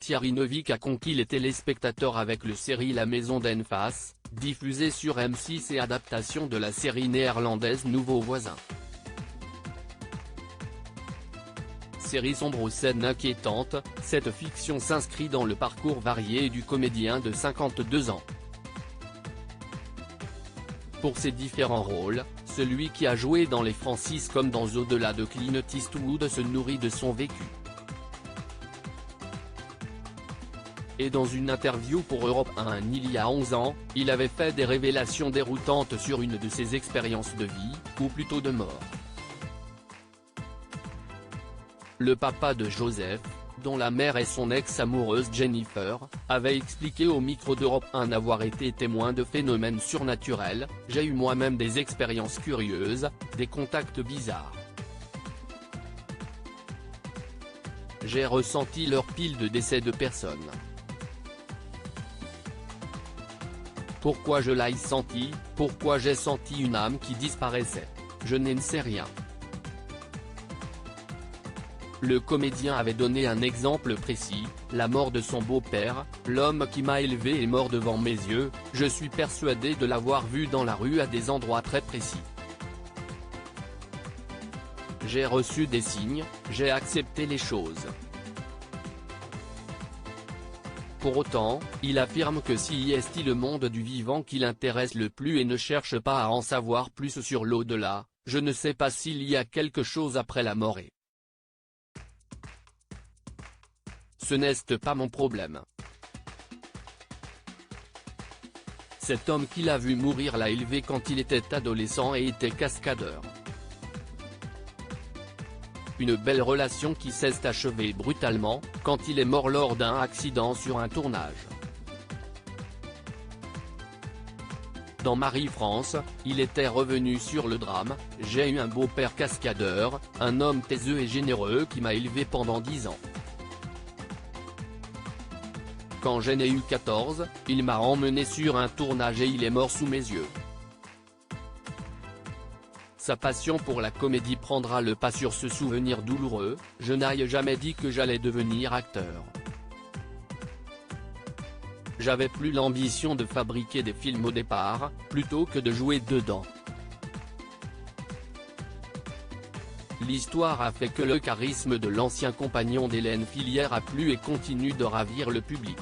Thierry Neuvik a conquis les téléspectateurs avec le série La Maison d'en face, diffusée sur M6 et adaptation de la série néerlandaise Nouveaux voisins. Série sombre aux scènes inquiétantes, cette fiction s'inscrit dans le parcours varié du comédien de 52 ans. Pour ses différents rôles, celui qui a joué dans Les Francis comme dans Au-delà de Clint Eastwood se nourrit de son vécu. Et dans une interview pour Europe 1 il y a 11 ans, il avait fait des révélations déroutantes sur une de ses expériences de vie, ou plutôt de mort. Le papa de Joseph, dont la mère est son ex-amoureuse Jennifer, avait expliqué au micro d'Europe 1 avoir été témoin de phénomènes surnaturels. « J'ai eu moi-même des expériences curieuses, des contacts bizarres. J'ai ressenti leur pile de décès de personnes. Pourquoi je l'ai senti, pourquoi j'ai senti une âme qui disparaissait, je n'en sais rien. » Le comédien avait donné un exemple précis, la mort de son beau-père, l'homme qui m'a élevé est mort devant mes yeux, je suis persuadé de l'avoir vu dans la rue à des endroits très précis. J'ai reçu des signes, j'ai accepté les choses. Pour autant, il affirme que si est le monde du vivant qui l'intéresse le plus et ne cherche pas à en savoir plus sur l'au-delà, je ne sais pas s'il y a quelque chose après la mort et ce n'est pas mon problème. Cet homme qui l'a vu mourir l'a élevé quand il était adolescent et était cascadeur. Une belle relation qui s'est achevée brutalement, quand il est mort lors d'un accident sur un tournage. Dans Marie-France, il était revenu sur le drame, j'ai eu un beau-père cascadeur, un homme taiseux et généreux qui m'a élevé pendant 10 ans. Quand j'en ai eu 14, il m'a emmené sur un tournage et il est mort sous mes yeux. Sa passion pour la comédie prendra le pas sur ce souvenir douloureux, je n'ai jamais dit que j'allais devenir acteur. J'avais plus l'ambition de fabriquer des films au départ, plutôt que de jouer dedans. L'histoire a fait que le charisme de l'ancien compagnon d'Hélène Filière a plu et continue de ravir le public.